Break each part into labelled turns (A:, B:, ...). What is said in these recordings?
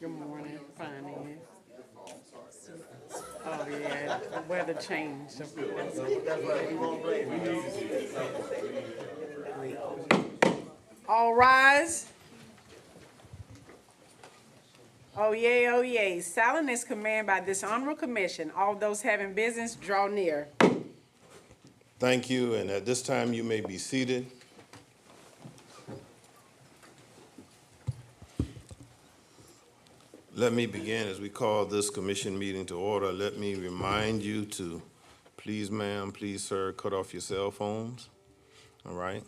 A: Good morning, finance. Oh, yeah, the weather changed, of course. All rise. Oh, yay, oh, yay. Silent is commanded by this honorable commission. All those having business, draw near.
B: Thank you, and at this time, you may be seated. Let me begin as we call this commission meeting to order. Let me remind you to please, ma'am, please, sir, cut off your cell phones, all right?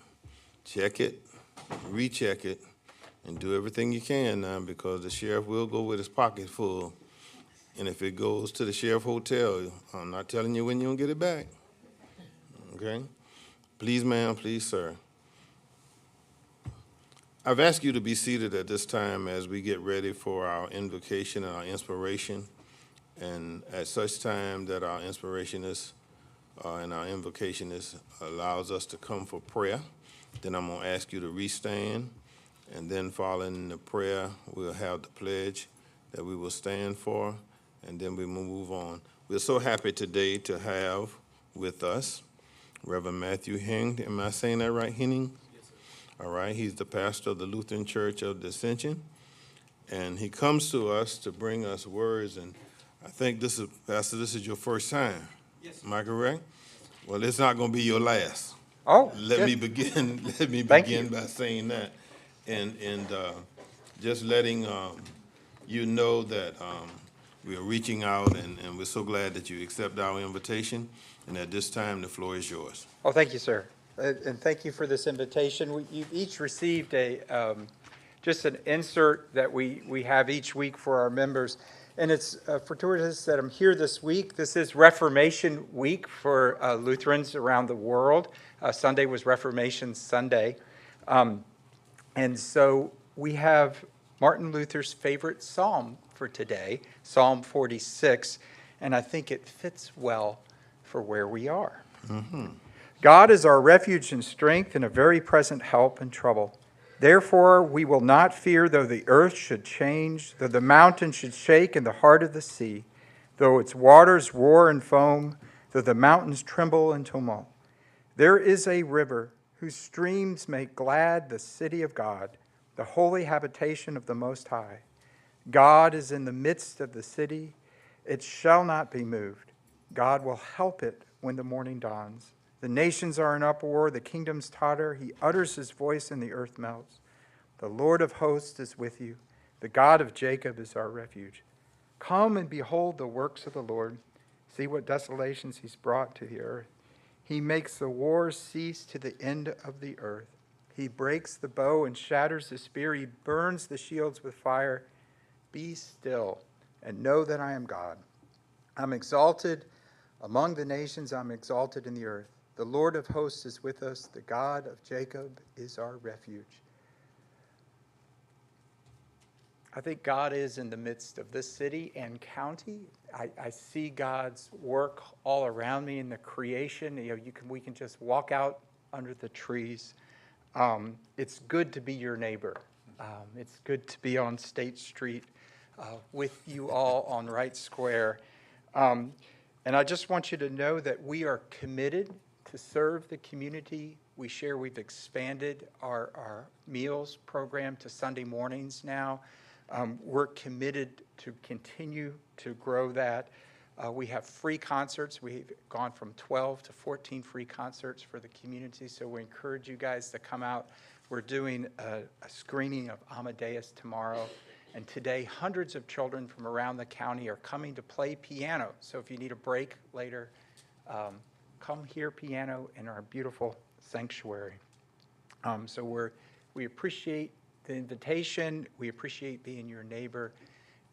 B: Check it, recheck it, and do everything you can now because the sheriff will go with his pocket full. And if it goes to the sheriff hotel, I'm not telling you when you'll get it back, okay? Please, ma'am, please, sir. I've asked you to be seated at this time as we get ready for our invocation and our inspiration. And at such time that our inspirationist and our invocationist allows us to come for prayer, then I'm going to ask you to restand. And then following the prayer, we'll have the pledge that we will stand for, and then we will move on. We're so happy today to have with us Reverend Matthew Heng. Am I saying that right, Henning? All right, he's the pastor of the Lutheran Church of the Ascension, and he comes to us to bring us words, and I think this is, Pastor, this is your first time. Yes. Am I correct? Well, it's not going to be your last.
C: Oh,
B: Let me begin by saying that, and just letting you know that we are reaching out, and we're so glad that you accept our invitation, and at this time, the floor is yours.
C: Oh, thank you, sir. And thank you for this invitation. You've each received just an insert that we have each week for our members. And it's fortuitous that I'm here this week. This is Reformation Week for Lutherans around the world. Sunday was Reformation Sunday. And so we have Martin Luther's favorite psalm for today, Psalm 46. And I think it fits well for where we are. Mm-hmm. God is our refuge and strength and a very present help in trouble. Therefore, we will not fear though the earth should change, though the mountains should shake in the heart of the sea, though its waters roar and foam, though the mountains tremble in tumult. There is a river whose streams make glad the city of God, the holy habitation of the Most High. God is in the midst of the city. It shall not be moved. God will help it when the morning dawns. The nations are in uproar, the kingdoms totter. He utters his voice and the earth melts. The Lord of hosts is with you. The God of Jacob is our refuge. Come and behold the works of the Lord. See what desolations he's brought to the earth. He makes the wars cease to the end of the earth. He breaks the bow and shatters the spear. He burns the shields with fire. Be still and know that I am God. I'm exalted among the nations. I'm exalted in the earth. The Lord of hosts is with us. The God of Jacob is our refuge. I think God is in the midst of this city and county. I see God's work all around me in the creation. We can just walk out under the trees. It's good to be your neighbor. It's good to be on State Street with you all on Wright Square. And I just want you to know that we are committed to serve the community we share. We've expanded our meals program to Sunday mornings now. We're committed to continue to grow that. We have free concerts. We've gone from 12 to 14 free concerts for the community, so we encourage you guys to come out. We're doing a screening of Amadeus tomorrow, and today hundreds of children from around the county are coming to play piano. So if you need a break later, come hear piano in our beautiful sanctuary. So we appreciate the invitation. We appreciate being your neighbor.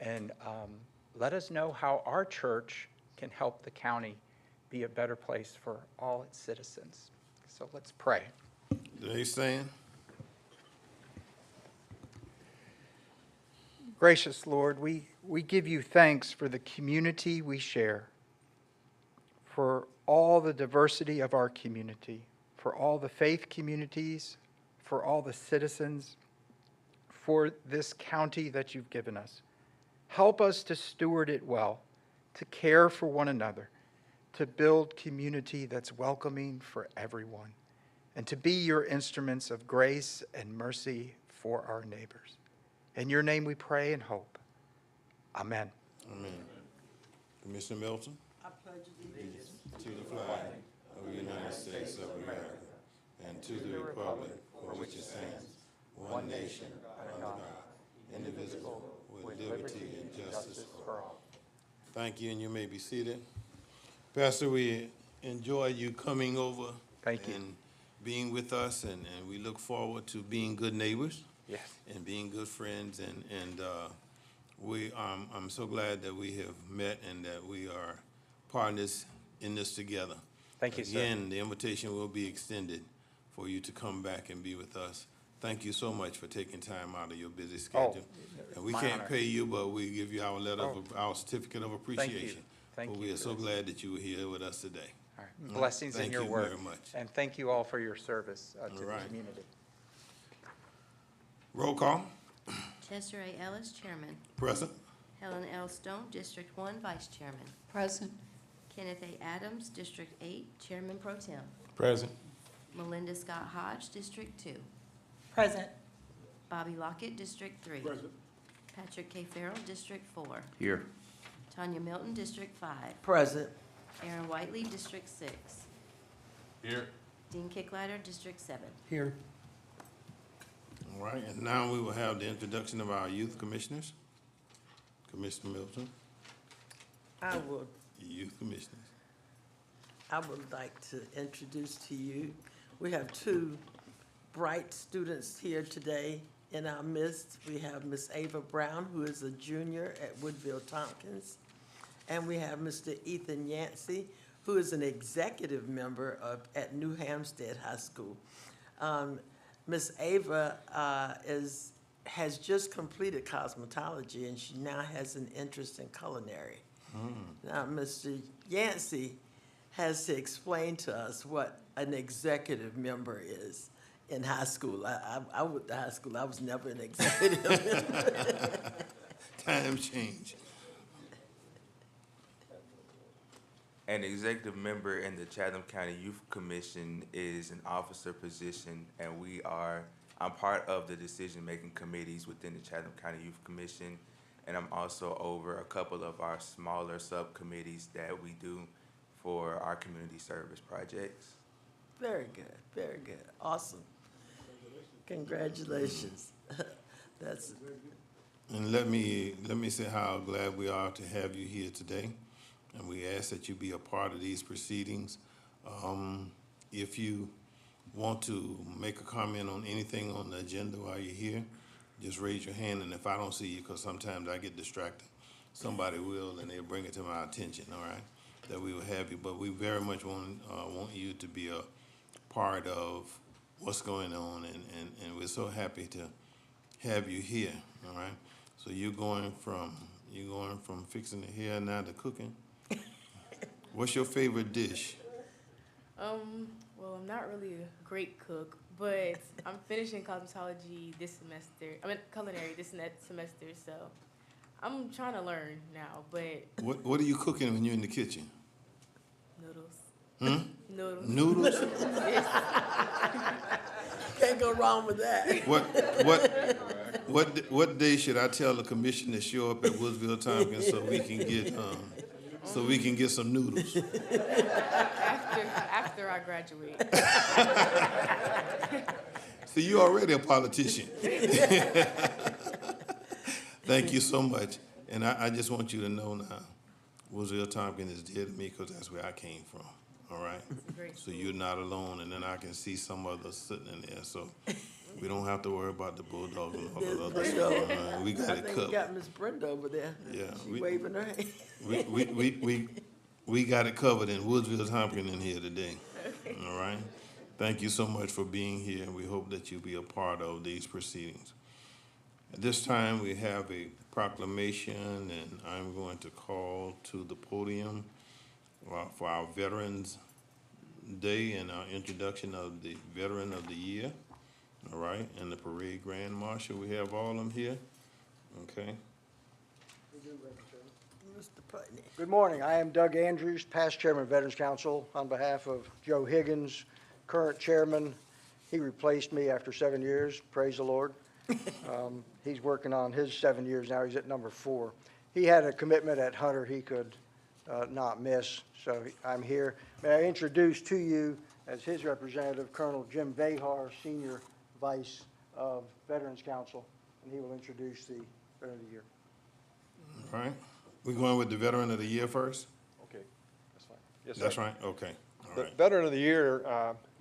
C: And let us know how our church can help the county be a better place for all its citizens. So let's pray.
B: Do they stand?
C: Gracious Lord, we give you thanks for the community we share. for all the diversity of our community, for all the faith communities, for all the citizens, for this county that you've given us. Help us to steward it well, to care for one another, to build community that's welcoming for everyone, and to be your instruments of grace and mercy for our neighbors. In your name we pray and hope. Amen.
B: Amen. Commissioner Milton?
D: I pledge allegiance
B: To the flag of the United States of America and to the republic for which it stands, one nation, under God, indivisible, with liberty and justice for all. Thank you, and you may be seated. Pastor, we enjoy you coming over.
C: Thank you.
B: And being with us, and we look forward to being good neighbors.
C: Yes.
B: And being good friends, and I'm so glad that we have met and that we are partners in this together.
C: Thank you, sir.
B: Again, the invitation will be extended for you to come back and be with us. Thank you so much for taking time out of your busy schedule. And we
C: my
B: can't
C: honor.
B: pay you, but we give you our letter of, our certificate of appreciation.
C: Thank
B: But
C: you
B: we are
C: for
B: so
C: this.
B: glad that you were here with us today.
C: All right. Blessings in
B: Thank
C: your
B: you
C: work.
B: very much.
C: And thank you all for your service to the
B: right.
C: community.
B: Roll call.
E: Chester A. Ellis, Chairman.
B: Present.
E: Helen L. Stone, District 1, Vice Chairman.
F: Present.
E: Kenneth A. Adams, District 8, Chairman Pro Tem.
B: Present.
E: Melinda Scott Hodge, District 2.
D: present.
E: Bobby Lockett, District 3. Patrick K. Farrell, District 4.
G: Here.
E: Tanya Milton, District 5.
D: Present.
E: Aaron Whiteley, District 6.
G: Here.
E: Dean Kicklighter, District 7.
D: Here.
B: All right, and now we will have the introduction of our youth commissioners. Commissioner Milton,
D: I
B: youth commissioners.
D: would like to introduce to you, we have two bright students here today in our midst. We have Miss Ava Brown, who is a junior at Woodville Tompkins, and we have Mr. Ethan Yancey, who is an executive member at New Hampstead High School. Miss Ava has just completed cosmetology, and she now has an interest in culinary. Now, Mr. Yancey has to explain to us what an executive member is in high school. I went to high school, I was never an executive member.
B: Times change.
G: An executive member in the Chatham County Youth Commission is an officer position, and I'm part of the decision-making committees within the Chatham County Youth Commission, and I'm also over a couple of our smaller subcommittees that we do for our community service projects.
D: Very good, awesome. Congratulations. That's,
B: And let me say how glad we are to have you here today. And we ask that you be a part of these proceedings. If you want to make a comment on anything on the agenda while you're here, just raise your hand, and if I don't see you, because sometimes I get distracted, somebody will, and they'll bring it to my attention, all right? That we will have you, but we very much want you to be a part of what's going on, and we're so happy to have you here, all right? So you're going from fixing the hair now to cooking? What's your favorite dish?
H: Well, I'm not really a great cook, but I'm finishing cosmetology this semester. I mean, culinary this semester, so I'm trying to learn now, but
B: What are you cooking when you're in the kitchen?
H: noodles. Noodles.
B: Noodles?
D: can't go wrong with that.
B: What day should I tell the commission to show up at Woodsville Tompkins so we can get some noodles?
H: After I graduate.
B: See, you're already a politician. Thank you so much. And I just want you to know now, Woodsville Tompkins is dear to me because that's where I came from, all right?
H: Great.
B: So you're not alone, and then I can see some others sitting in there, so we don't have to worry about the Bulldogs and all the others. We got
D: I
B: it
D: think we
B: covered.
D: got Miss Brenda over there.
B: Yeah,
D: She waving her hand.
B: We got it covered in Woodsville Tompkins in here today, all right? Thank you so much for being here, and we hope that you'll be a part of these proceedings. At this time, we have a proclamation, and I'm going to call to the podium for our Veterans Day and our introduction of the Veteran of the Year. All right, and the parade grand marshal, we have all of them here. Okay.
D: Mr. Putney.
F: Good morning. I am Doug Andrews, past chairman of Veterans Council. On behalf of Joe Higgins, current chairman, he replaced me after 7 years. Praise the Lord. He's working on his 7 years now. He's at number 4. He had a commitment at Hunter he could not miss, so I'm here. May I introduce to you, as his representative, Colonel Jim Vahar, Senior Vice of Veterans Council, and he will introduce the Veteran of the Year.
B: All right. We're going with the Veteran of the Year first?
I: Okay, that's fine. Yes, sir.
B: That's right? Okay. All
I: The
B: right.
I: Veteran of the Year,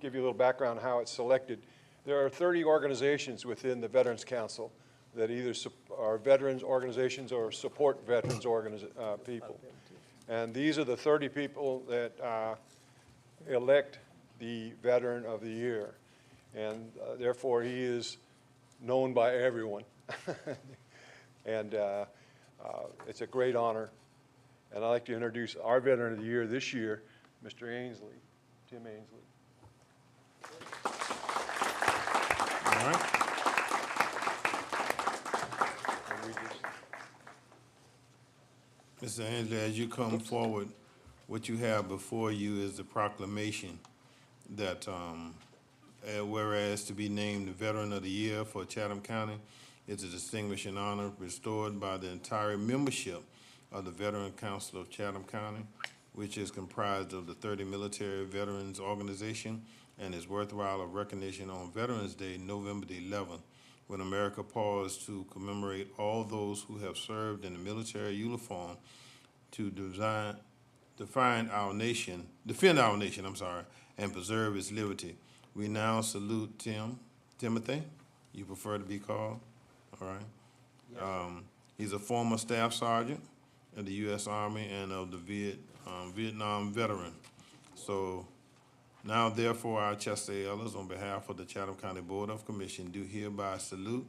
I: give you a little background on how it's selected. There are 30 organizations within the Veterans Council that either are veterans organizations or support veterans people. And these are the 30 people that elect the Veteran of the Year. And therefore, he is known by everyone. And it's a great honor. And I'd like to introduce our Veteran of the Year this year, Mr. Ainsley, Tim Ainsley.
B: All right.
I: And we just-
B: Mr. Ansley, as you come forward, what you have before you is the proclamation that, whereas to be named the Veteran of the Year for Chatham County is a distinguishing honor restored by the entire membership of the Veteran Council of Chatham County, which is comprised of the 30 Military Veterans Organization and is worthwhile of recognition on Veterans Day, November the 11th, when America paused to commemorate all those who have served in the military uniform to defend our nation, and preserve its liberty. We now salute Timothy, you prefer to be called, all right? He's a former staff sergeant in the U.S. Army and of the Vietnam veteran. So now therefore our Chester elders on behalf of the Chatham County Board of Commission do hereby salute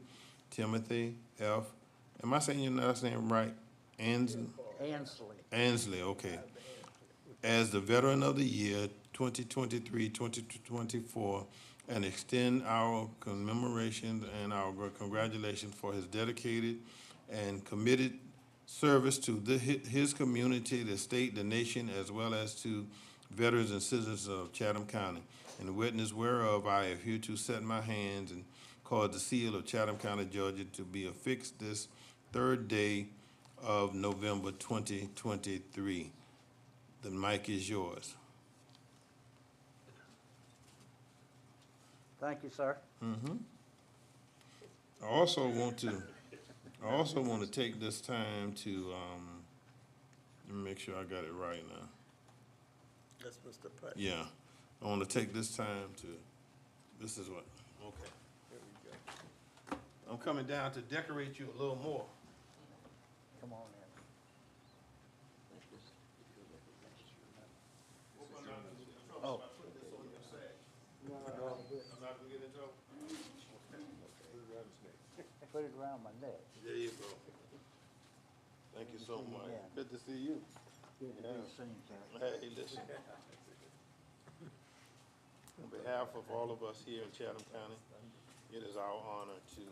B: Timothy F. Am I saying your last name right? Ansley. Ansley, okay. As the Veteran of the Year 2023-2024 and extend our commemoration and our congratulations for his dedicated and committed service to his community, the state, the nation, as well as to veterans and citizens of Chatham County. In witness whereof, I have hereto set my hands and caused the seal of Chatham County, Georgia, to be affixed this 3rd day of November 2023. The mic is yours.
F: Thank you, sir.
B: I also want to take this time to, let me make sure I got it right now.
D: That's Mr. Putney.
B: Yeah, I want to take this time to, this is what, okay. Here we go. I'm coming down to decorate you a little more.
F: Come on in. Oh.
B: I'm not gonna get in trouble.
F: Put it around my neck.
B: There you go. Thank you so much.
F: again.
B: Good to see you.
F: Good to be seen, sir.
B: Hey, listen. On behalf of all of us here in Chatham County, it is our honor to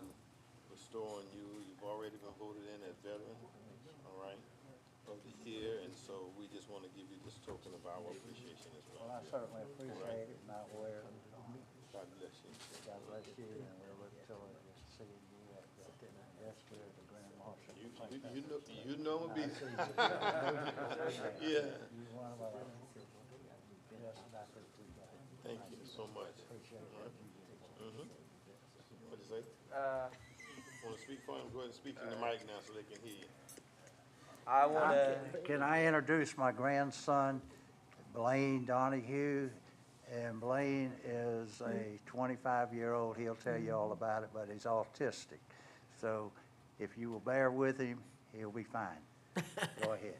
B: bestow on you. You've already been voted in as veteran, all right, of the year, and so we just want to give you this token of our appreciation as well.
F: Well, I certainly appreciate it, and I will.
B: God bless you.
F: God bless you, and we'll look forward to seeing you at the Esther, the Grand Marshal.
B: You know me. Yeah.
F: You're one of our best backers we got.
B: Thank you so much.
F: Appreciate
B: All right.
F: it.
B: What'd you say? Want to speak for him? Go ahead and speak in the mic now so they can hear you.
J: I want to,
F: Can I introduce my grandson, Blaine Donahue? And Blaine is a 25-year-old. He'll tell you all about it, but he's autistic. So if you will bear with him, he'll be fine. Go ahead.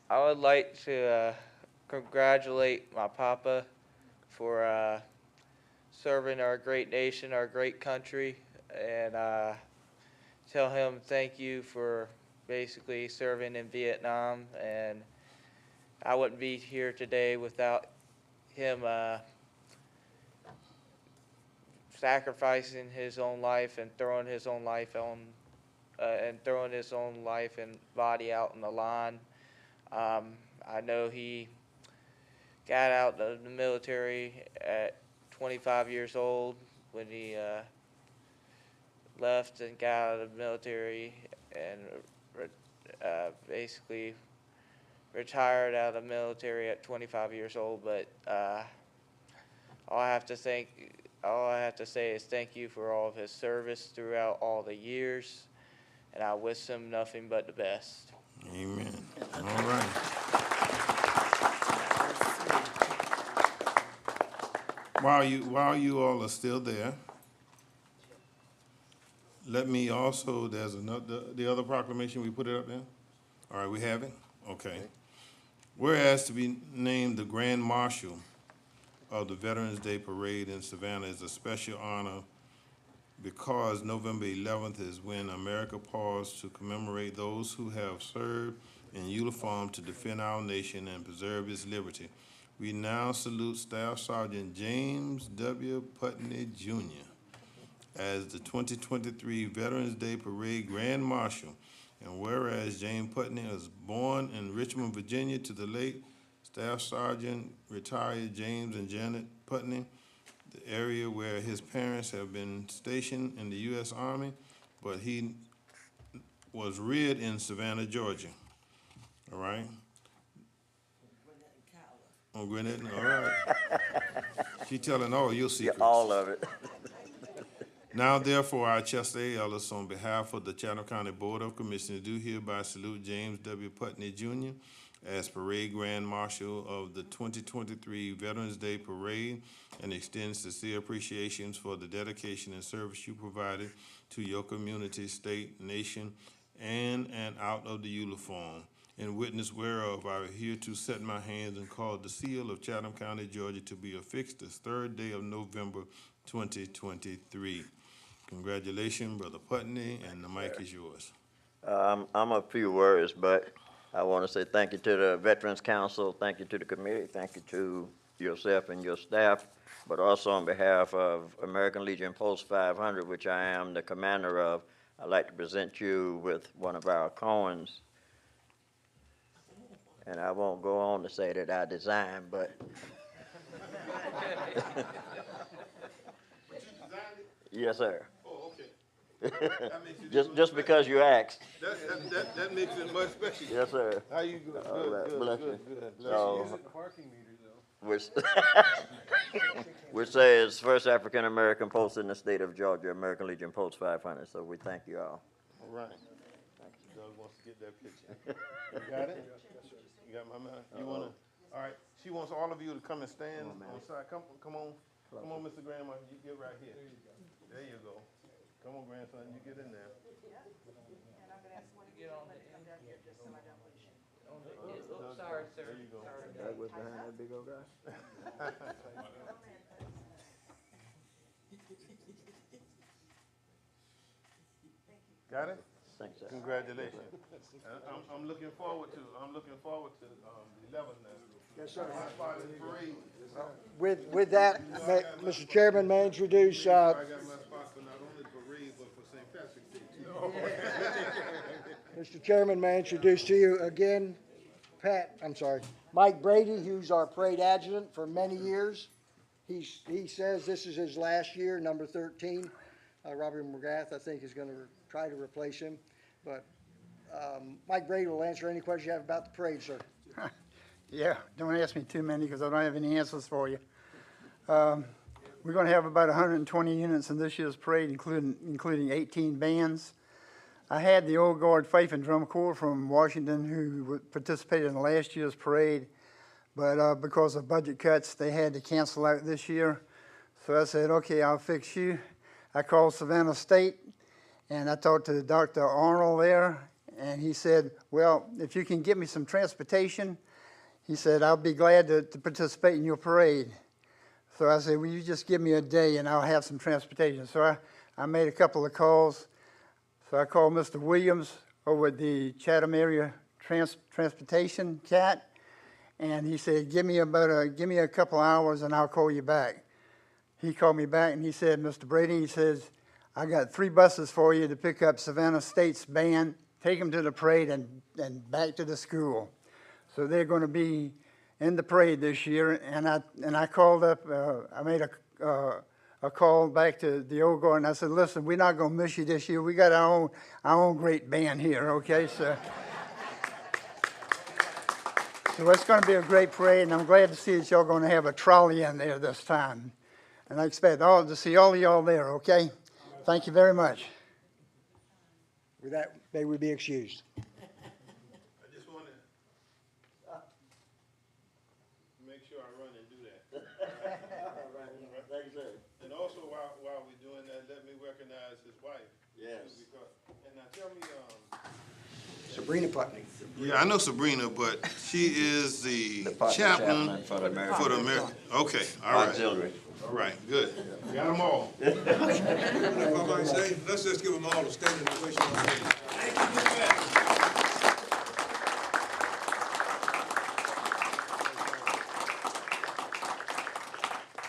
J: I would like to congratulate my papa for serving our great nation, our great country, and tell him thank you for basically serving in Vietnam. And I wouldn't be here today without him sacrificing his own life and throwing his own life and body out on the line. I know he got out of the military at 25 years old when he left and got out of the military and basically retired out of the military at 25 years old. But all I have to say is thank you for all of his service throughout all the years, and I wish him nothing but the best.
B: Amen. All right. While you all are still there, let me also, there's the other proclamation, we put it up there? All right, we have it? Okay. Whereas to be named the Grand Marshal of the Veterans Day Parade in Savannah is a special honor because November 11th is when America paused to commemorate those who have served in uniform to defend our nation and preserve its liberty. We now salute Staff Sergeant James W. Putney, Jr. as the 2023 Veterans Day Parade Grand Marshal. And whereas James Putney was born in Richmond, Virginia, to the late Staff Sergeant retired James and Janet Putney, the area where his parents have been stationed in the U.S. Army, but he was reared in Savannah, Georgia. All right? Oh, Gwinnett, all right. She telling all your secrets.
K: All of it.
B: Now, therefore, I, Chester A. Ellis, on behalf of the Chatham County Board of Commissioners, do hereby salute James W. Putney, Jr. as Parade Grand Marshal of the 2023 Veterans Day Parade and extend sincere appreciations for the dedication and service you provided to your community, state, nation, and out of the uniform. In witness whereof, I here to set my hands and cause the seal of Chatham County, Georgia to be affixed this 3rd day of November 2023. Congratulations, Brother Putney, and the mic is yours.
K: I'm a few words, but I want to say thank you to the Veterans Council, thank you to the committee, thank you to yourself and your staff, but also on behalf of American Legion Post 500, which I am the commander of, I'd like to present you with one of our coins. And I won't go on to say that I designed, but yes, sir.
B: Oh, okay.
K: Just because you asked.
B: That makes it much special.
K: Yes, sir.
B: How you doing?
K: All right, bless you.
I: Use it parking meters, though.
K: Which says first African American post in the state of Georgia, American Legion Post 500. So we thank you all.
B: All right. Doug wants to get that picture. You got it? You got my mind? You wanna? All right. She wants all of you to come and stand on the side. Come on, Mr. Grandma. You get right here. There you go. Come on, grandson. You get in there.
J: Sorry, sir.
B: There you go.
K: That was behind that big old guy.
B: Got it?
K: Thanks, sir.
B: Congratulations. I'm looking forward to the 11th now.
F: Yes, sir.
B: My spot is parade.
F: With that, Mr. Chairman, may I introduce,
B: I got my spot for not only parade, but for St. Patrick's Day too.
F: Mr. Chairman, may I introduce to you again, Mike Brady, who's our parade adjutant for many years. He says this is his last year, number 13. Robert McGrath, I think, is going to try to replace him. But Mike Brady will answer any questions you have about the parade, sir.
L: Yeah, don't ask me too many because I don't have any answers for you. We're going to have about 120 units in this year's parade, including 18 bands. I had the Old Guard Fife and Drum Corps from Washington who participated in last year's parade, but because of budget cuts, they had to cancel out this year. So I said, okay, I'll fix you. I called Savannah State, and I talked to Dr. Arnold there, and he said, well, if you can get me some transportation, he said, I'll be glad to participate in your parade. So I said, will you just give me a day and I'll have some transportation. So I made a couple of calls. So I called Mr. Williams over at the Chatham Area Transportation Cat, And he said, give me a couple hours and I'll call you back. He called me back and he said, Mr. Brady, he says, I got 3 buses for you to pick up Savannah State's band, take them to the parade and back to the school. So they're going to be in the parade this year. And I called up, I made a call back to the old guard and I said, listen, we're not going to miss you this year. We got our own great band here, okay? So it's going to be a great parade, and I'm glad to see that y'all going to have a trolley in there this time. And I expect to see all of y'all there, okay? Thank you very much.
F: With that, may we be excused.
B: I just want to make sure I run and do that. And also, while we're doing that, let me recognize his wife.
K: Yes.
B: And now tell me,
F: Sabrina Putney.
B: yeah, I know Sabrina, but she is the
K: Department
B: chaplain
K: for the American.
B: for the American. Okay, all right.
K: Auxiliary.
B: All right, good. Got them all.
M: If I might say, let's just give them all a standing ovation.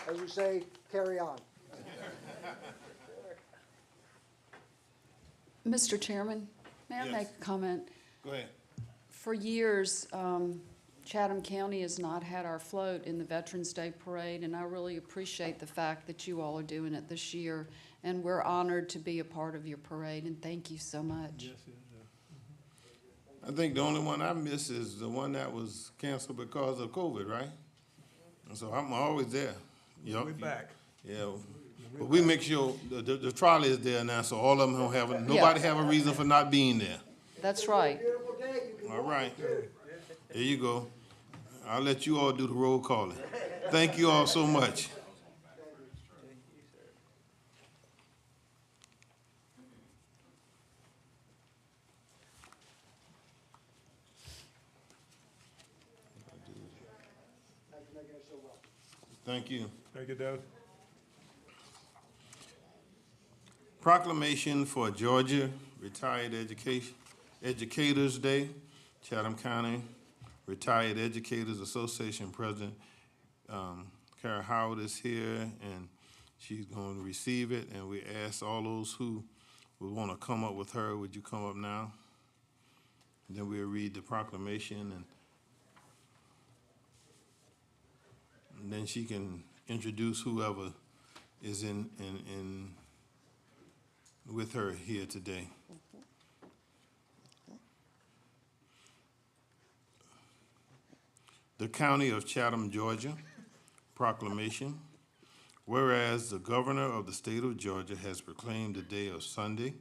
F: As we say, carry on.
N: Mr. Chairman, may I
B: Yes.
N: make a comment?
B: Go ahead.
N: For years, Chatham County has not had our float in the Veterans Day Parade, and I really appreciate the fact that you all are doing it this year. And we're honored to be a part of your parade, and thank you so much.
B: I think the only one I miss is the one that was canceled because of COVID, right? And so I'm always there. Yup.
M: We're back.
B: Yeah, but we make sure the trolley is there now, so all of them don't have, nobody have a reason for not being there.
N: That's right.
B: All right. There you go. I'll let you all do the roll calling. Thank you all so much. Thank you.
M: Thank you, Doug.
B: Proclamation for Georgia Retired Educators Day. Chatham County Retired Educators Association President Kara Howard is here, and she's going to receive it. And we ask all those who would want to come up with her, would you come up now? And then we'll read the proclamation, and then she can introduce whoever is in with her here today. The County of Chatham, Georgia, proclamation. Whereas the governor of the state of Georgia has proclaimed the day of Sunday,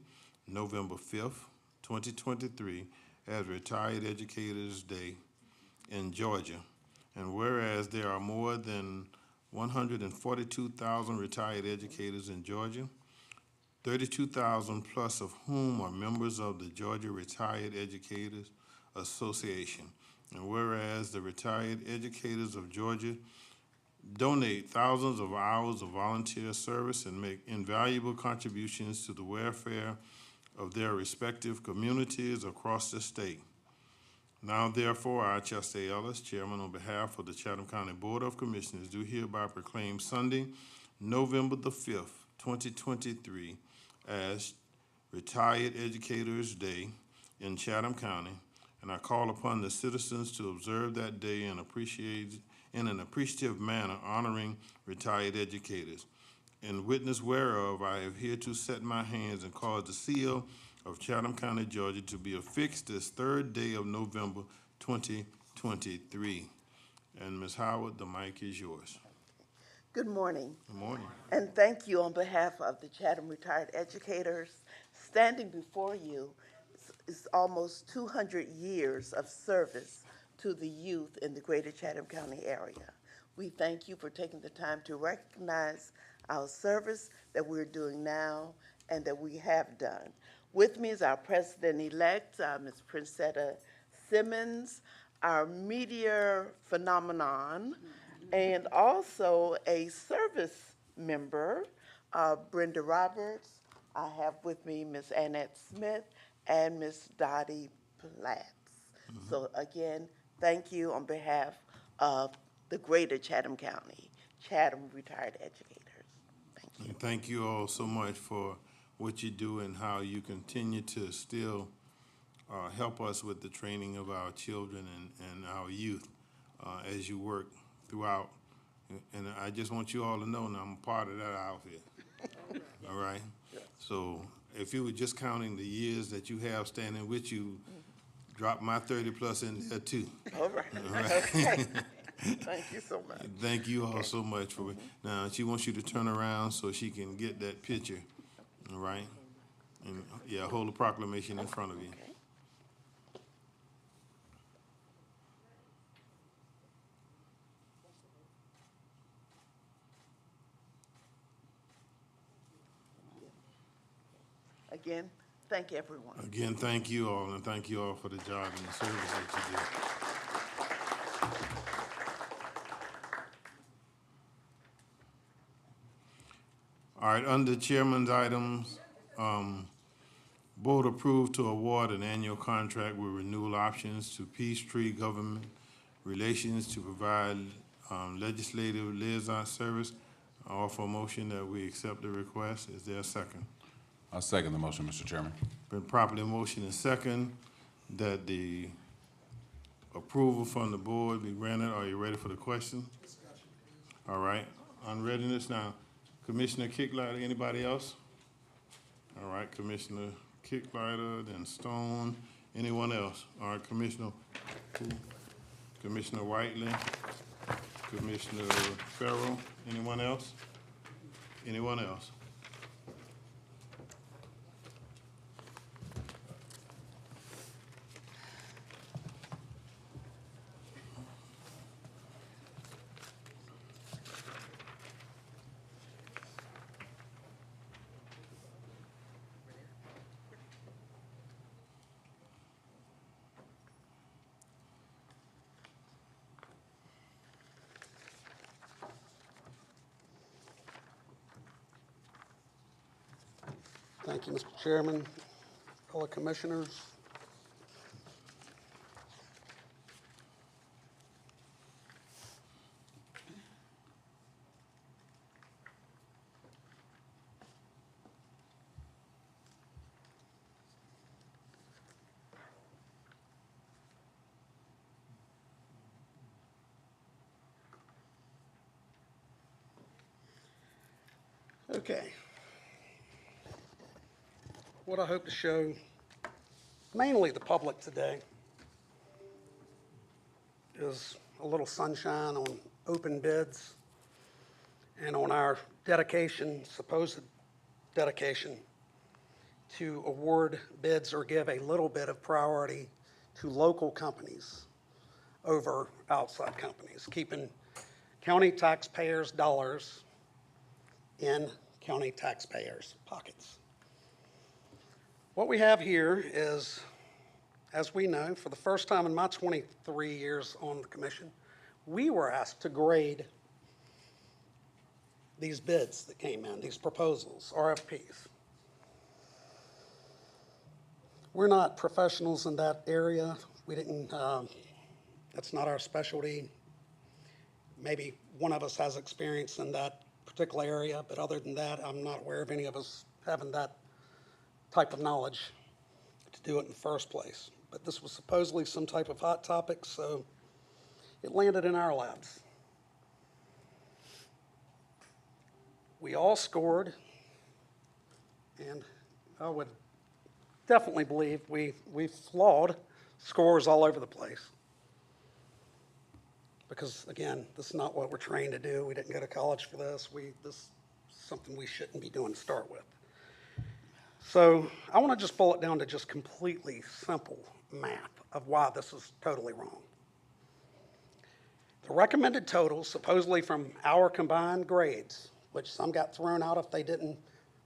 B: November 5th, 2023, as Retired Educators Day in Georgia. And whereas there are more than 142,000 retired educators in Georgia, 32,000 plus of whom are members of the Georgia Retired Educators Association. And whereas the retired educators of Georgia donate thousands of hours of volunteer service and make invaluable contributions to the welfare of their respective communities across the state. Now, therefore, I, Chester Ellis, Chairman, on behalf of the Chatham County Board of Commissioners, do hereby proclaim Sunday, November the 5th, 2023, as Retired Educators Day in Chatham County, and I call upon the citizens to observe that day and in an appreciative manner, honoring retired educators. In witness whereof, I have hereto set my hands and caused the seal of Chatham County, Georgia, to be affixed this 3rd day of November 2023. And Ms. Howard, the mic is yours.
O: Good morning.
B: Good morning.
O: And thank you on behalf of the Chatham Retired Educators. Standing before you is almost 200 years of service to the youth in the greater Chatham County area. We thank you for taking the time to recognize our service that we're doing now and that we have done. With me is our president-elect, Ms. Princetta Simmons, our media phenomenon, and also a service member, Brenda Roberts. I have with me Ms. Annette Smith and Ms. Dottie Platts. So again, thank you on behalf of the greater Chatham County, Chatham retired educators. Thank you.
B: And thank you all so much for what you do and how you continue to still help us with the training of our children and our youth as you work throughout. And I just want you all to know now I'm part of that outfit. All right? So if you were just counting the years that you have standing with you, drop my 30 plus in there too.
O: All right.
B: All right.
O: Okay. Thank you so much.
B: Thank you all so much for it. Now, she wants you to turn around so she can get that picture, all right? And, yeah, hold the proclamation in front of you.
O: Okay. Again, thank everyone.
B: Again, thank you all, and thank you all for the job and the service that you do. All right, under Chairman's items, Board approved to award an annual contract with renewal options to Peachtree Government Relations to provide legislative liaison service. I offer a motion that we accept the request. Is there a second?
P: I second the motion, Mr. Chairman.
B: Been properly motion and second that the approval from the board be granted. Are you ready for the question? All right, on readiness now, Commissioner Kicklighter, anybody else? All right, Commissioner Kicklighter, then Stone, anyone else? All right, Commissioner Whiteley, Commissioner Farrell, anyone else? Anyone else?
Q: Thank you, Mr. Chairman, fellow commissioners. Okay. What I hope to show mainly the public today is a little sunshine on open bids and on our dedication, supposed dedication, to award bids or give a little bit of priority to local companies over outside companies, keeping county taxpayers' dollars in county taxpayers' pockets. What we have here is, as we know, for the first time in my 23 years on the commission, we were asked to grade these bids that came in, these proposals, RFPs. We're not professionals in that area. We didn't, that's not our specialty. Maybe one of us has experience in that particular area, but other than that, I'm not aware of any of us having that type of knowledge to do it in the first place. But this was supposedly some type of hot topic, so it landed in our laps. We all scored, and I would definitely believe we flawed scores all over the place. Because again, this is not what we're trained to do. We didn't go to college for this. This is something we shouldn't be doing to start with. So I want to just boil it down to just completely simple math of why this is totally wrong. The recommended totals, supposedly from our combined grades, which some got thrown out if they didn't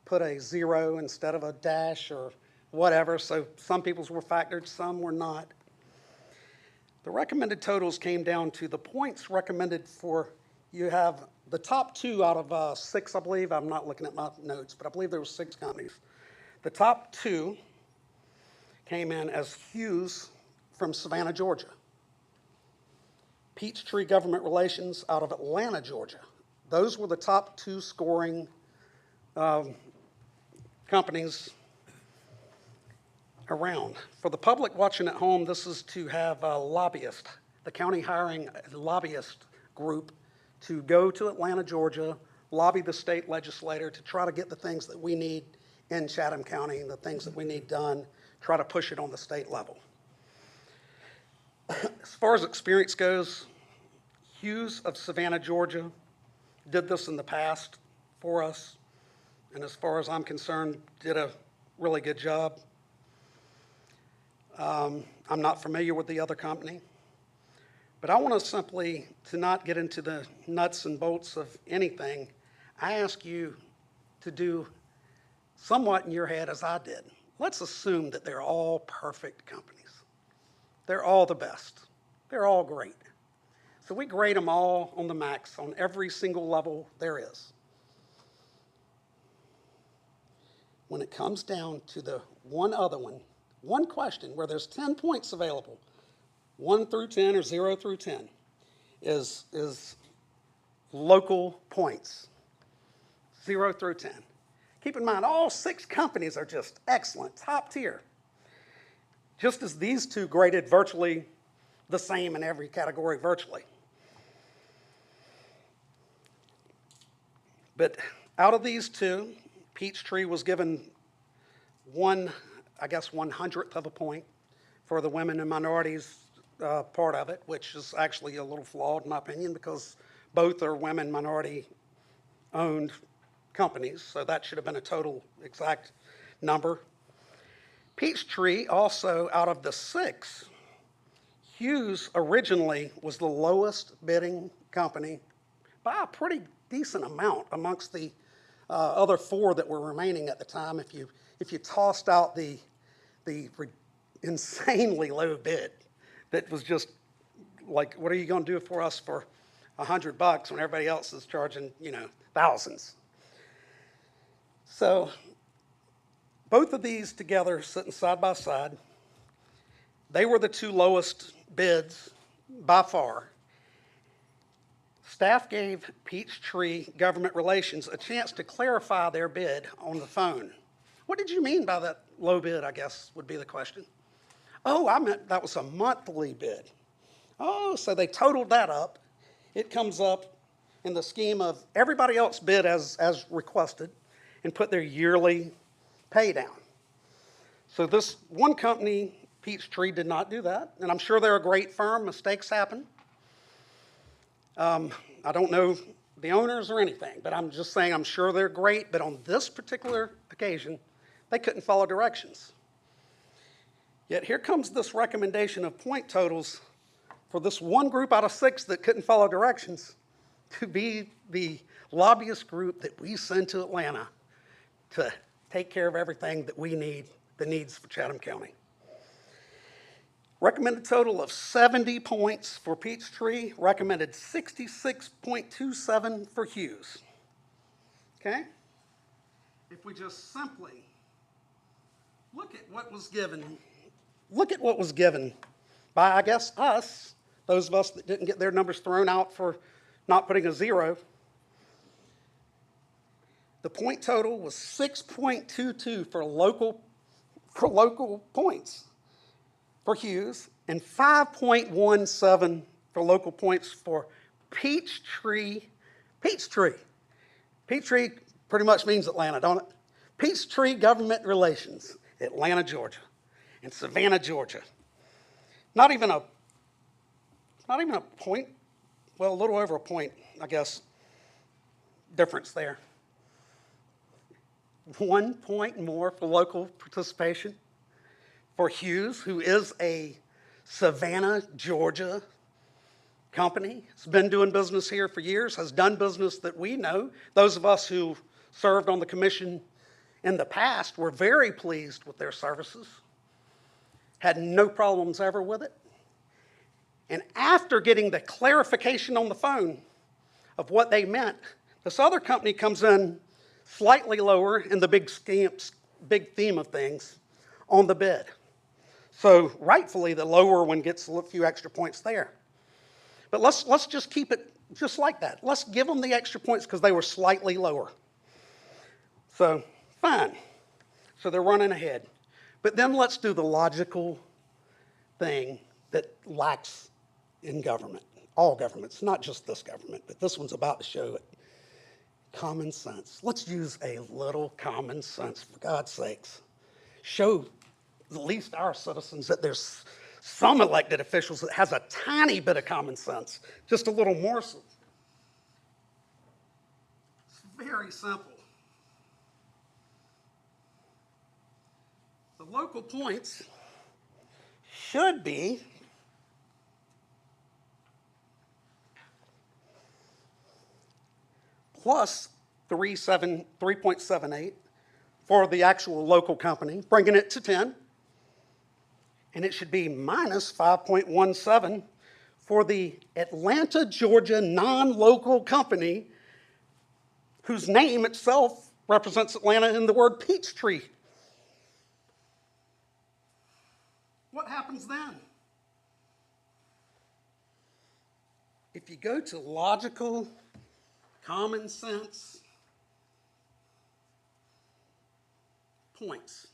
Q: put a 0 instead of a dash or whatever, so some people's were factored, some were not. The recommended totals came down to the points recommended for, you have the top 2 out of 6, I believe. I'm not looking at my notes, but I believe there were 6 companies. The top 2 came in as Hughes from Savannah, Georgia, Peachtree Government Relations out of Atlanta, Georgia. Those were the top 2 scoring companies around. For the public watching at home, this is to have a lobbyist, the county hiring a lobbyist group to go to Atlanta, Georgia, lobby the state legislator to try to get the things that we need in Chatham County and the things that we need done, try to push it on the state level. As far as experience goes, Hughes of Savannah, Georgia, did this in the past for us, and as far as I'm concerned, did a really good job. I'm not familiar with the other company, but I want to simply, to not get into the nuts and bolts of anything, I ask you to do somewhat in your head as I did. Let's assume that they're all perfect companies. They're all the best. They're all great. So we grade them all on the max on every single level there is. When it comes down to the one other one question where there's 10 points available, 1 through 10 or 0 through 10, is local points, 0 through 10. Keep in mind, all 6 companies are just excellent, top tier. Just as these 2 graded virtually the same in every category virtually. But out of these 2, Peachtree was given 1/100th of a point for the women and minorities part of it, which is actually a little flawed in my opinion because both are women minority owned companies, so that should have been a total exact number. Peachtree also, out of the 6, Hughes originally was the lowest bidding company by a pretty decent amount amongst the other 4 that were remaining at the time. If you tossed out the insanely low bid that was just like, what are you going to do for us for $100 when everybody else is charging, thousands? So both of these together, sitting side by side, they were the 2 lowest bids by far. Staff gave Peachtree Government Relations a chance to clarify their bid on the phone. What did you mean by that low bid, I guess, would be the question. Oh, I meant that was a monthly bid. Oh, so they totaled that up. It comes up in the scheme of everybody else bid as requested and put their yearly pay down. So this one company, Peachtree, did not do that, and I'm sure they're a great firm. Mistakes happen. I don't know the owners or anything, but I'm just saying I'm sure they're great, but on this particular occasion, they couldn't follow directions. Yet here comes this recommendation of point totals for this one group out of 6 that couldn't follow directions to be the lobbyist group that we send to Atlanta to take care of everything that we need, the needs for Chatham County. Recommended total of 70 points for Peachtree, recommended 66.27 for Hughes. Okay? If we just simply look at what was given by, I guess, us, those of us that didn't get their numbers thrown out for not putting a 0, the point total was 6.22 for local points for Hughes, and 5.17 for local points for Peachtree. Peachtree pretty much means Atlanta, don't it? Peachtree Government Relations, Atlanta, Georgia, and Savannah, Georgia. Not even a point, well, a little over a point, I guess, difference there. 1 point more for local participation for Hughes, who is a Savannah, Georgia company. It's been doing business here for years, has done business that we know. Those of us who served on the commission in the past were very pleased with their services, had no problems ever with it. And after getting the clarification on the phone of what they meant, this other company comes in slightly lower in the big theme of things on the bid. So rightfully, the lower one gets a few extra points there. But let's just keep it just like that. Let's give them the extra points because they were slightly lower. So, fine. So they're running ahead. But then let's do the logical thing that lacks in government. All governments, not just this government, but this one's about to show it. Common sense. Let's use a little common sense, for God's sakes. Show at least our citizens that there's some elected officials that has a tiny bit of common sense, just a little morsel. It's very simple. The local points should be plus 3.78 for the actual local company, bringing it to 10. And it should be minus 5.17 for the Atlanta, Georgia non-local company whose name itself represents Atlanta in the word Peachtree. What happens then? If you go to logical, common sense points,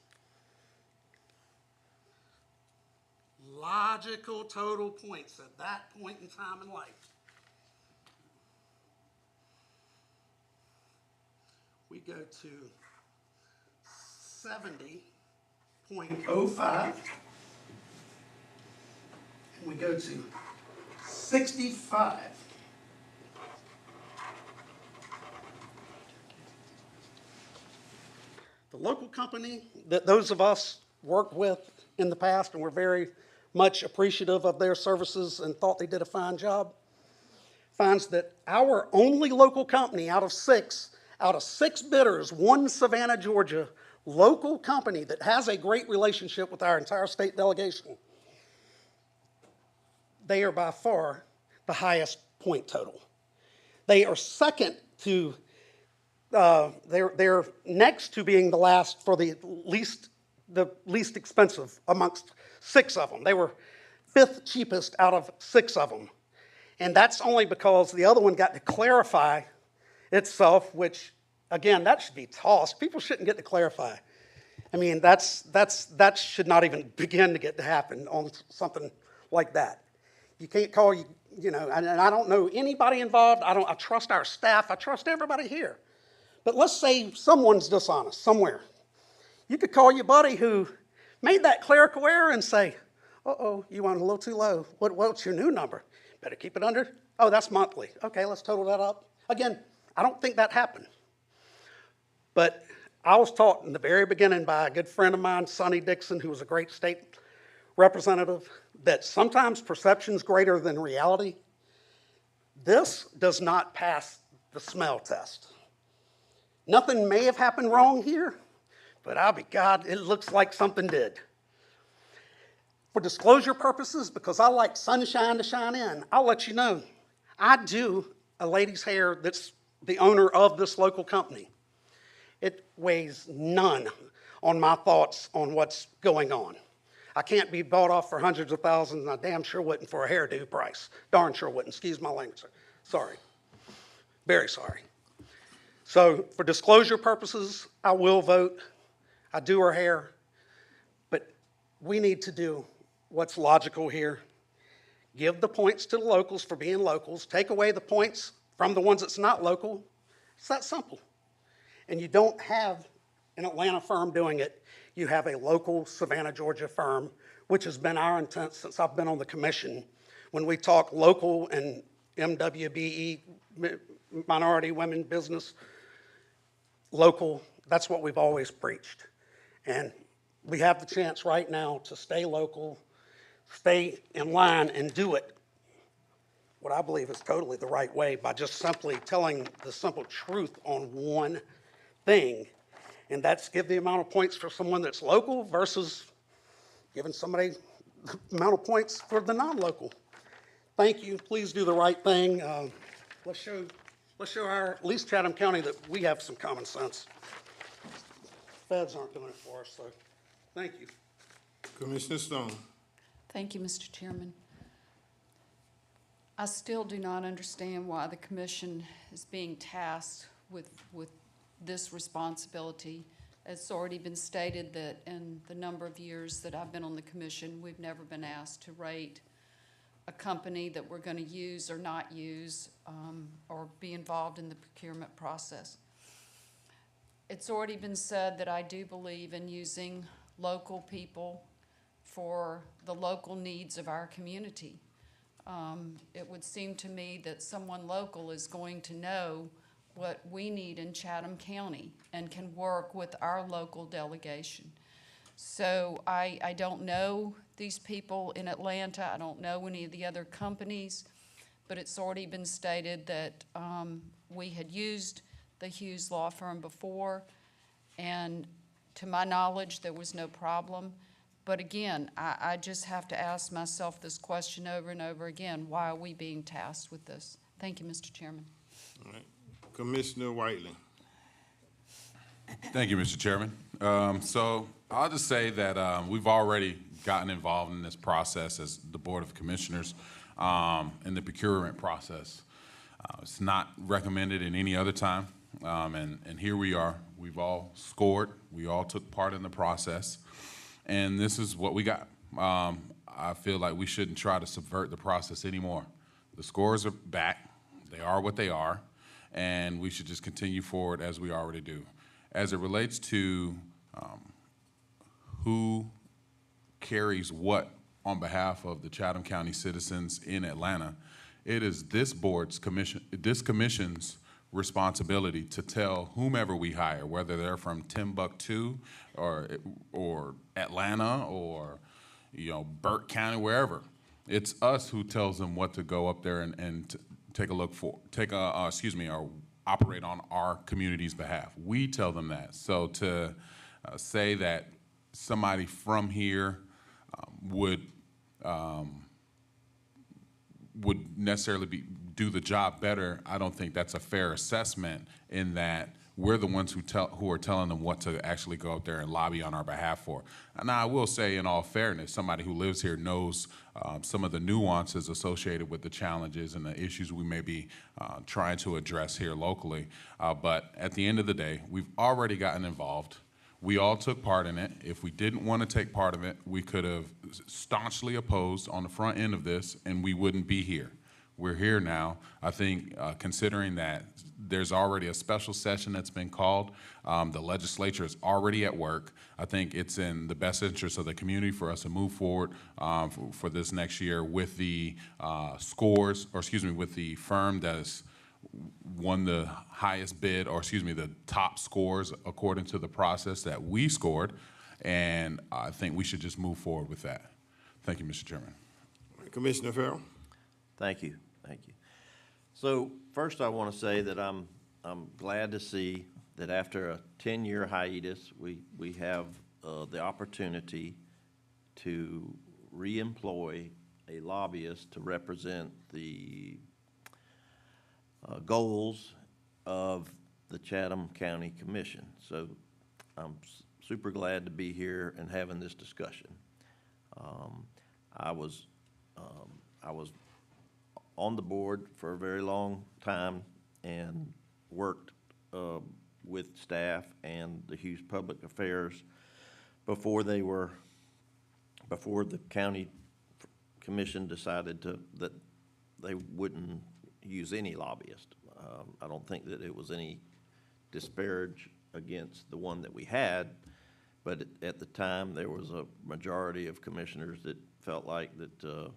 Q: logical total points at that point in time in life, we go to 70.05, and we go to 65. The local company that those of us worked with in the past, and we're very much appreciative of their services and thought they did a fine job, finds that our only local company out of six bidders, one Savannah, Georgia, local company that has a great relationship with our entire state delegation, they are by far the highest point total. They are second to, they're next to being the last for the least expensive amongst six of them. They were fifth cheapest out of six of them. And that's only because the other one got to clarify itself, which, again, that should be tossed. People shouldn't get to clarify. I mean, that should not even begin to get to happen on something like that. You can't call, and I don't know anybody involved. I trust our staff. I trust everybody here. But let's say someone's dishonest somewhere. You could call your buddy who made that clerical error and say, uh-oh, you went a little too low. What's your new number? Better keep it under. Oh, that's monthly. Okay, let's total that up. Again, I don't think that happened. But I was taught in the very beginning by a good friend of mine, Sonny Dixon, who was a great state representative, that sometimes perception's greater than reality. This does not pass the smell test. Nothing may have happened wrong here, but I'll be God, it looks like something did. For disclosure purposes, because I like sunshine to shine in, I'll let you know, I do a lady's hair that's the owner of this local company. It weighs none on my thoughts on what's going on. I can't be bought off for hundreds of thousands, and I damn sure wouldn't for a hairdo price. Darn sure wouldn't. Excuse my language, sir. Sorry. Very sorry. So for disclosure purposes, I will vote. I do her hair. But we need to do what's logical here. Give the points to the locals for being locals. Take away the points from the ones that's not local. It's that simple. And you don't have an Atlanta firm doing it. You have a local Savannah, Georgia firm, which has been our intent since I've been on the commission. When we talk local and MWBE, minority women business, local, that's what we've always preached. And we have the chance right now to stay local, stay in line, and do it what I believe is totally the right way by just simply telling the simple truth on one thing, and that's give the amount of points for someone that's local versus giving somebody the amount of points for the non-local. Thank you. Please do the right thing. Let's show our, at least Chatham County, that we have some common sense. Feds aren't doing it for us, so thank you.
B: Commissioner Stone.
N: Thank you, Mr. Chairman. I still do not understand why the commission is being tasked with this responsibility. It's already been stated that in the number of years that I've been on the commission, we've never been asked to rate a company that we're going to use or not use, or be involved in the procurement process. It's already been said that I do believe in using local people for the local needs of our community. It would seem to me that someone local is going to know what we need in Chatham County and can work with our local delegation. So I don't know these people in Atlanta. I don't know any of the other companies, but it's already been stated that we had used the Hughes Law Firm before, and to my knowledge, there was no problem. But again, I just have to ask myself this question over and over again: why are we being tasked with this? Thank you, Mr. Chairman.
B: All right. Commissioner Whiteley.
P: Thank you, Mr. Chairman. So I'll just say that we've already gotten involved in this process as the Board of Commissioners in the procurement process. It's not recommended in any other time, and here we are. We've all scored. We all took part in the process, and this is what we got. I feel like we shouldn't try to subvert the process anymore. The scores are back. They are what they are, and we should just continue forward as we already do. As it relates to who carries what on behalf of the Chatham County citizens in Atlanta, it is this commission's responsibility to tell whomever we hire, whether they're from Timbuktu or Atlanta or Burke County, wherever. It's us who tells them what to go up there and take a look for, or operate on our community's behalf. We tell them that. So to say that somebody from here would necessarily do the job better, I don't think that's a fair assessment, in that we're the ones who are telling them what to actually go out there and lobby on our behalf for. Now, I will say, in all fairness, somebody who lives here knows some of the nuances associated with the challenges and the issues we may be trying to address here locally. But at the end of the day, we've already gotten involved. We all took part in it. If we didn't want to take part of it, we could have staunchly opposed on the front end of this, and we wouldn't be here. We're here now. I think considering that there's already a special session that's been called, the legislature is already at work. I think it's in the best interest of the community for us to move forward for this next year with the with the firm that has won the highest bid, the top scores according to the process that we scored. And I think we should just move forward with that. Thank you, Mr. Chairman.
B: Commissioner Farrell.
K: Thank you. Thank you. So first, I want to say that I'm glad to see that after a 10-year hiatus, we have the opportunity to reemploy a lobbyist to represent the goals of the Chatham County Commission. So I'm super glad to be here and having this discussion. I was on the board for a very long time and worked with staff and the Hughes Public Affairs before the county commission decided that they wouldn't use any lobbyist. I don't think that it was any disparage against the one that we had, but at the time there was a majority of commissioners that felt like that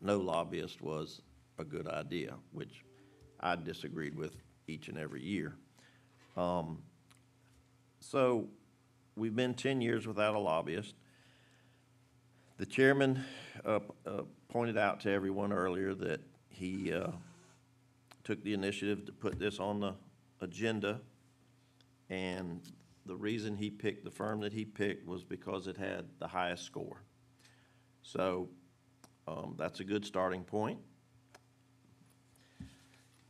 K: no lobbyist was a good idea, which I disagreed with each and every year. So we've been 10 years without a lobbyist. The chairman pointed out to everyone earlier that he took the initiative to put this on the agenda, and the reason he picked the firm that he picked was because it had the highest score. So that's a good starting point.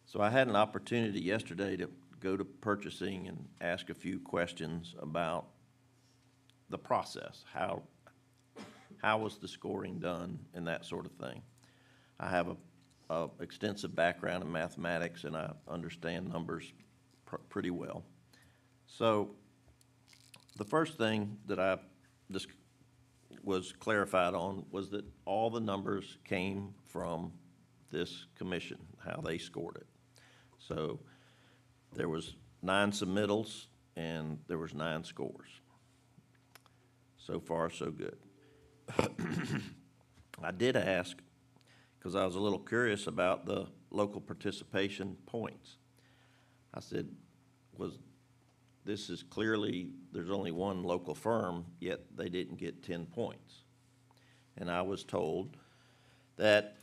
K: So I had an opportunity yesterday to go to purchasing and ask a few questions about the process. How was the scoring done and that sort of thing. I have extensive background in mathematics, and I understand numbers pretty well. So the first thing that I just was clarified on was that all the numbers came from this commission, how they scored it. So there was 9 submittals and there was 9 scores. So far, so good. I did ask, because I was a little curious about the local participation points. I said, this is clearly, there's only one local firm, yet they didn't get 10 points. And I was told that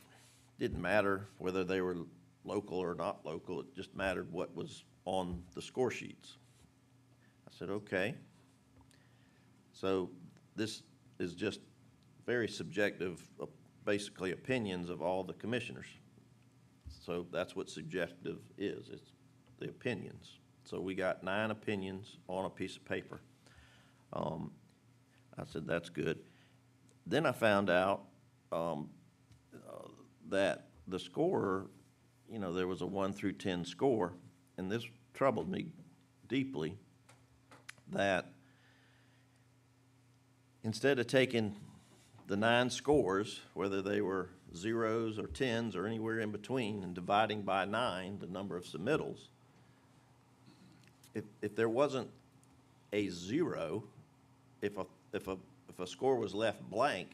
K: didn't matter whether they were local or not local, it just mattered what was on the score sheets. I said, okay. So this is just very subjective, basically opinions of all the commissioners. So that's what subjective is, it's the opinions. So we got 9 opinions on a piece of paper. I said, that's good. Then I found out that the scorer, you know, there was a 1 through 10 score, and this troubled me deeply, that instead of taking the 9 scores, whether they were 0s or 10s or anywhere in between, and dividing by 9 the number of submittals, if there wasn't a 0, if a score was left blank,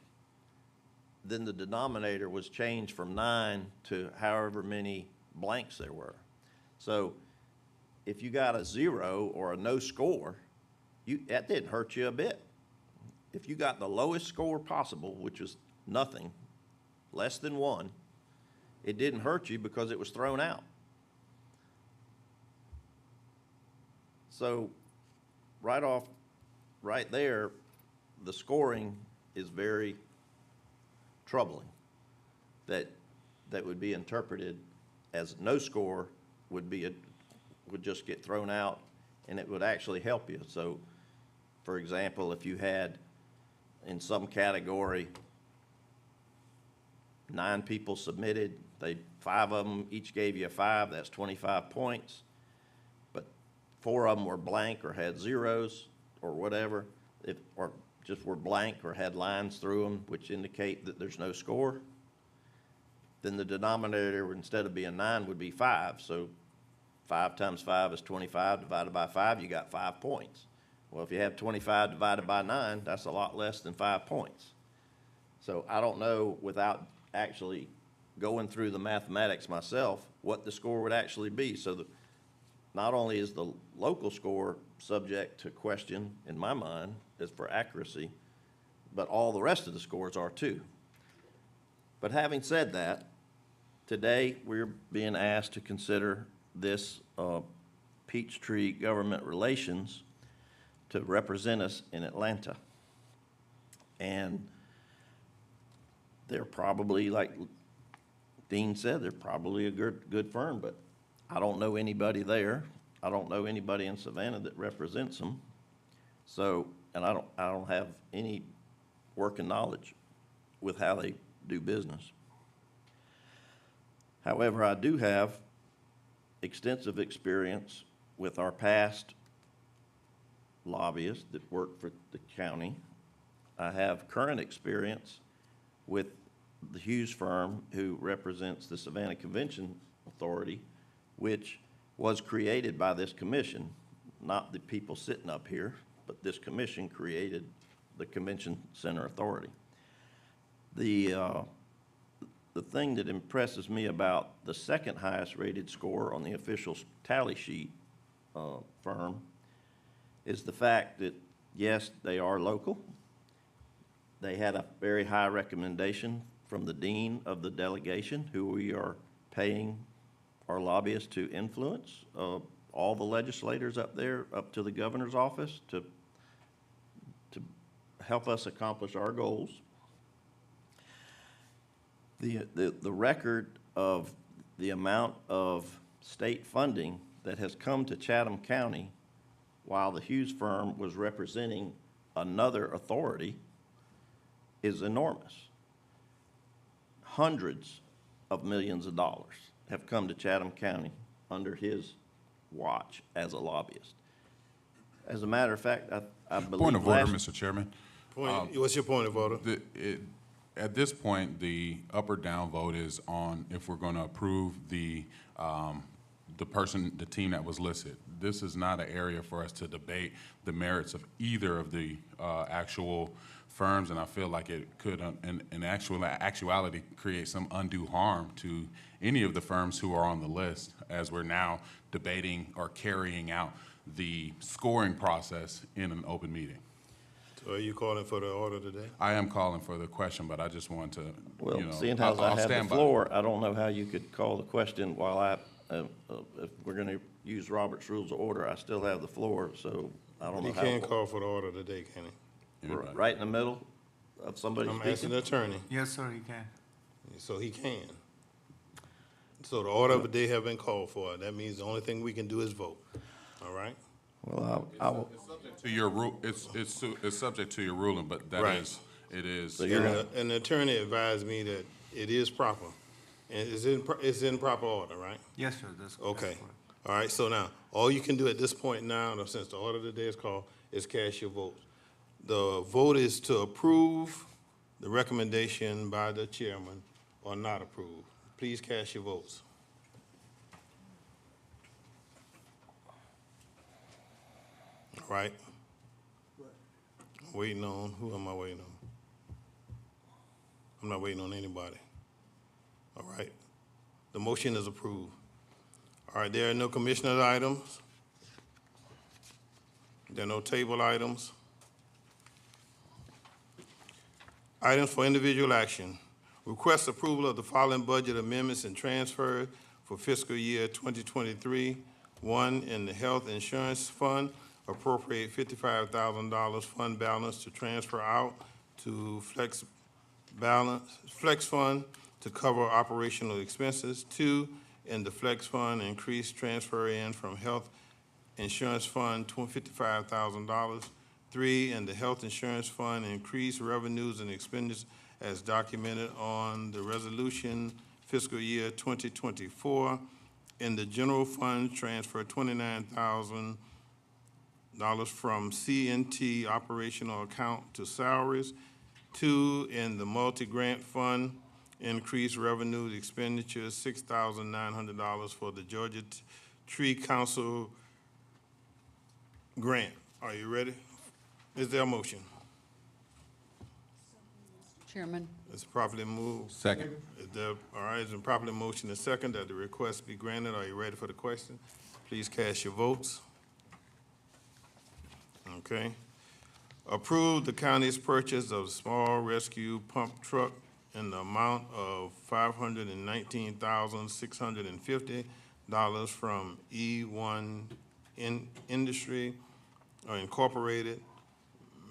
K: then the denominator was changed from 9 to however many blanks there were. So if you got a 0 or a no score, that didn't hurt you a bit. If you got the lowest score possible, which was nothing, less than 1, it didn't hurt you because it was thrown out. So right there, the scoring is very troubling. That would be interpreted as no score would just get thrown out, and it would actually help you. So, for example, if you had in some category 9 people submitted, 5 of them each gave you a 5, that's 25 points. But 4 of them were blank or had zeros or whatever, or just were blank or had lines through them which indicate that there's no score, then the denominator, instead of being 9, would be 5. So 5 times 5 is 25, divided by 5, you got 5 points. Well, if you have 25 divided by 9, that's a lot less than 5 points. So I don't know, without actually going through the mathematics myself, what the score would actually be. So not only is the local score subject to question in my mind as for accuracy, but all the rest of the scores are too. But having said that, today we're being asked to consider this Peachtree Government Relations to represent us in Atlanta. And they're probably, like Dean said, they're probably a good firm, but I don't know anybody there. I don't know anybody in Savannah that represents them. So, and I don't have any working knowledge with how they do business. However, I do have extensive experience with our past lobbyists that work for the county. I have current experience with the Hughes firm who represents the Savannah Convention Authority, which was created by this commission, not the people sitting up here, but this commission created the Convention Center Authority. The thing that impresses me about the second highest rated score on the official tally sheet firm is the fact that, yes, they are local. They had a very high recommendation from the dean of the delegation, who we are paying our lobbyists to influence, all the legislators up there, up to the governor's office, to help us accomplish our goals. The record of the amount of state funding that has come to Chatham County while the Hughes firm was representing another authority is enormous. Hundreds of millions of dollars have come to Chatham County under his watch as a lobbyist. As a matter of fact, I believe.
P: Point of order, Mr. Chairman.
B: What's your point of order?
P: At this point, the up or down vote is on if we're going to approve the team that was listed. This is not an area for us to debate the merits of either of the actual firms, and I feel like it could, in actuality, create some undue harm to any of the firms who are on the list, as we're now debating or carrying out the scoring process in an open meeting.
B: So are you calling for the order today?
P: I am calling for the question, but I just want to,
K: Well,
P: you know,
K: seeing how I
P: I'll
K: have the
P: stand by.
K: floor, I don't know how you could call the question while if we're going to use Robert's Rules of Order, I still have the floor, so I don't know
B: He
K: how.
B: can't call for the order today, can he?
K: Right in the middle of somebody
B: I'm
K: speaking?
B: asking the attorney.
C: Yes, sir, you can.
B: So he can. So the order of the day have been called for. That means the only thing we can do is vote. All right?
K: Well, I will.
P: To your rule, it's subject to your ruling, but that
B: Right.
P: is, it is.
K: So you're gonna-
B: And the attorney advised me that it is proper. And it's in proper order, right?
C: Yes, sir, that's.
B: Okay. All right, so now, all you can do at this point now, since the order of the day is called, is cast your votes. The vote is to approve the recommendation by the chairman or not approve. Please cast your votes. All right? Waiting on, who am I waiting on? I'm not waiting on anybody. All right. The motion is approved. All right, there are no commissioner items. There are no table items. Items for individual action. Request approval of the following budget amendments and transfers for fiscal year 2023. One, in the Health Insurance Fund, appropriate $55,000 fund balance to transfer out to Flex Fund to cover operational expenses. Two, in the Flex Fund, increase transfer in from Health Insurance Fund, $55,000. Three, in the Health Insurance Fund, increase revenues and expenditures as documented on the resolution fiscal year 2024. In the General Fund, transfer $29,000 from CNT operational account to salaries. Two, in the Multi-Grant Fund, increase revenue expenditures $6,900 for the Georgia Tree Council grant. Are you ready? Is there a motion?
N: Chairman.
B: It's properly moved.
P: Second.
B: Is there, all right, it's been properly motion and second that the request be granted. Are you ready for the question? Please cast your votes. Okay. Approve the county's purchase of small rescue pump truck in the amount of $519,650 from E1 Industry Incorporated,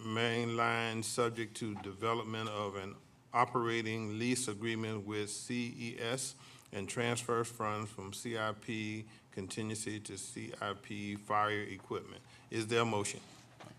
B: mainline, subject to development of an operating lease agreement with CES and transfers funds from CIP contingency to CIP fire equipment. Is there a motion?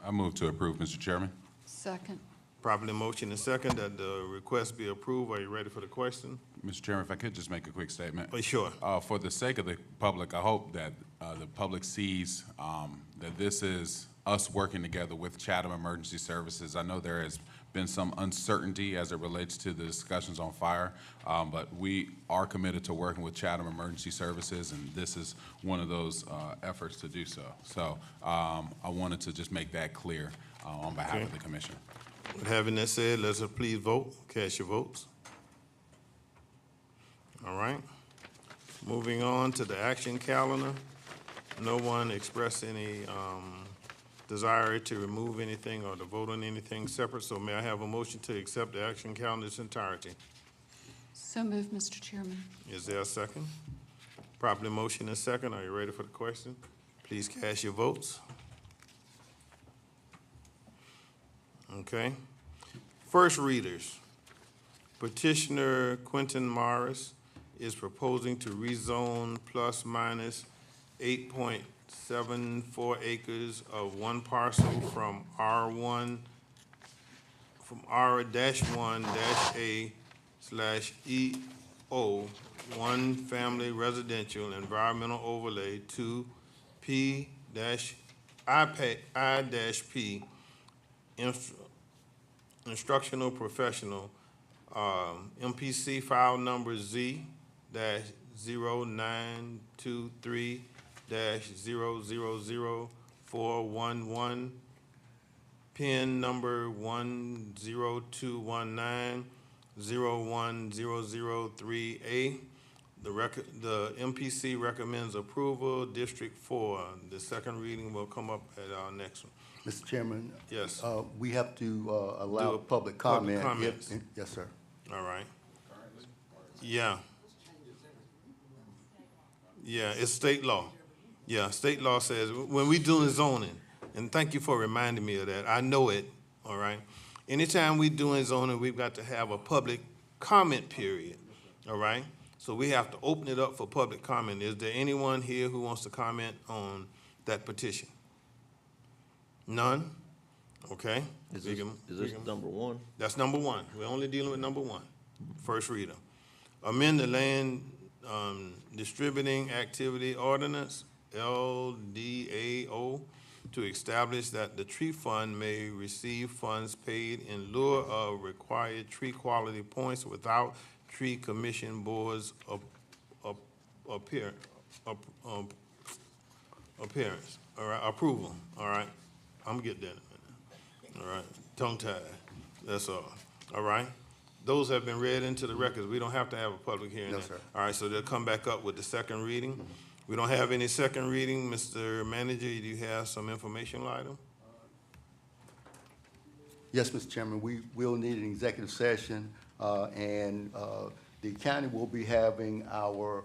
P: I move to approve, Mr. Chairman.
N: Second.
B: Properly motion and second that the request be approved. Are you ready for the question?
P: Mr. Chairman, if I could just make a quick statement.
B: Sure.
P: For the sake of the public, I hope that the public sees that this is us working together with Chatham Emergency Services. I know there has been some uncertainty as it relates to the discussions on fire, but we are committed to working with Chatham Emergency Services, and this is one of those efforts to do so. So I wanted to just make that clear on behalf of the commission.
B: With having that said, let's please vote. Cast your votes. All right. Moving on to the action calendar. No one expressed any desire to remove anything or to vote on anything separate, so may I have a motion to accept the action calendar in its entirety?
N: So moved, Mr. Chairman.
B: Is there a second? Properly motion and second. Are you ready for the question? Please cast your votes. Okay. First readers. Petitioner Quentin Morris is proposing to rezone plus minus 8.74 acres of one parcel from R1, from R-1-A/EO one family residential environmental overlay, 2P-I-P, instructional professional, MPC file number Z-0923-000411, PIN number 10219-01003A. The MPC recommends approval, District 4. The second reading will come up at our next one.
R: Mr. Chairman?
B: Yes.
R: We have to allow
B: Do a
R: public
B: public
R: comment.
B: comments.
R: Yes, sir.
B: All right. Yeah. Yeah, it's state law. Yeah, state law says, when we doing zoning, and thank you for reminding me of that, I know it, all right? Anytime we doing zoning, we've got to have a public comment period, all right? So we have to open it up for public comment. Is there anyone here who wants to comment on that petition? None? Okay.
S: Is this number one?
B: That's number one. We're only dealing with number one. First reader. Amend the land distributing activity ordinance, LDAO, to establish that the tree fund may receive funds paid in lieu of required tree quality points without tree commission board's appearance, all right, approval, all right? I'm gonna get that in a minute, all right? Tongue-tied, that's all right? Those have been read into the records. We don't have to have a public hearing.
R: No,
B: then.
R: sir.
B: All right, so they'll come back up with the second reading. We don't have any second reading. Mr. Manager, do you have some information item?
R: Yes, Mr. Chairman, we will need an executive session, and the county will be having our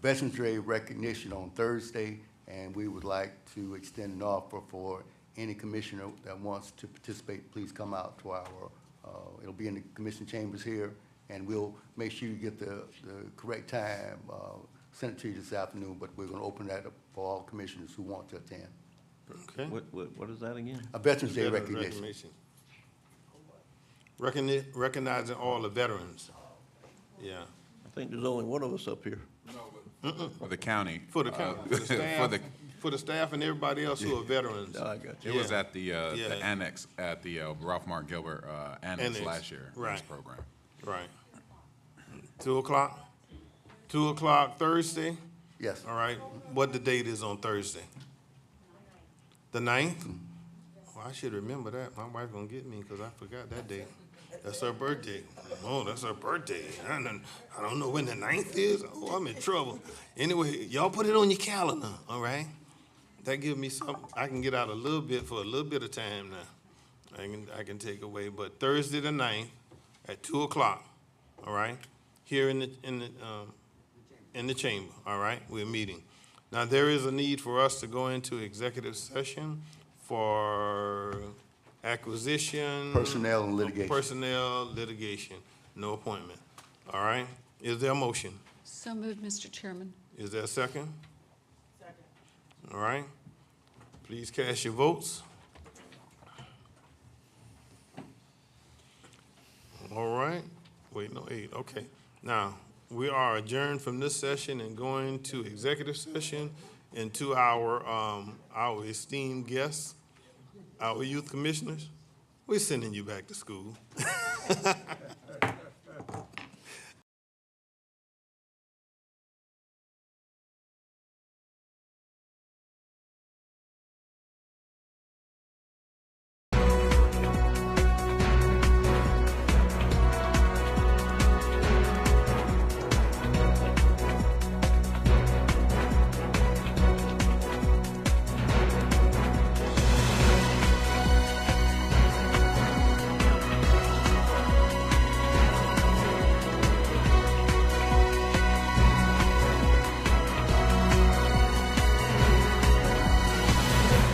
R: Veterans Day recognition on Thursday, and we would like to extend an offer for any commissioner that wants to participate. Please come out to our, it'll be in the commission chambers here, and we'll make sure you get the correct time. Send it to you this afternoon, but we're gonna open that up for all commissioners who want to attend.
B: Okay.
S: What is that again?
R: A Veterans Day
B: Veterans
R: recognition.
B: Recognizing all the veterans. Yeah.
S: I think there's only one of us up here.
P: For the county.
B: For the county, for the staff, for the staff and everybody else who are veterans.
S: I got you.
P: It was
B: Yeah.
P: at the annex, at the Ralph Martin Gilbert annex last year,
B: Right.
P: this program.
B: Right. 2 o'clock? 2 o'clock Thursday?
R: Yes.
B: All right. What the date is on Thursday? The 9th? Oh, I should remember that. My wife's gonna get me because I forgot that date. That's her birthday. Oh, that's her birthday. I don't know when the 9th is. Oh, I'm in trouble. Anyway, y'all put it on your calendar, all right? That gives me something. I can get out a little bit for a little bit of time now. I can take away. But Thursday the 9th at 2 o'clock, all right? Here in the chamber, all right? We're meeting. Now, there is a need for us to go into executive session for acquisition.
R: Personnel and litigation.
B: Personnel, litigation, no appointment. All right? Is there a motion?
N: So moved, Mr. Chairman.
B: Is there a second? Second. All right. Please cast your votes. All right. Wait, no, 8, okay. Now, we are adjourned from this session and going to executive session and to our esteemed guests, our youth commissioners. We're sending you back to school.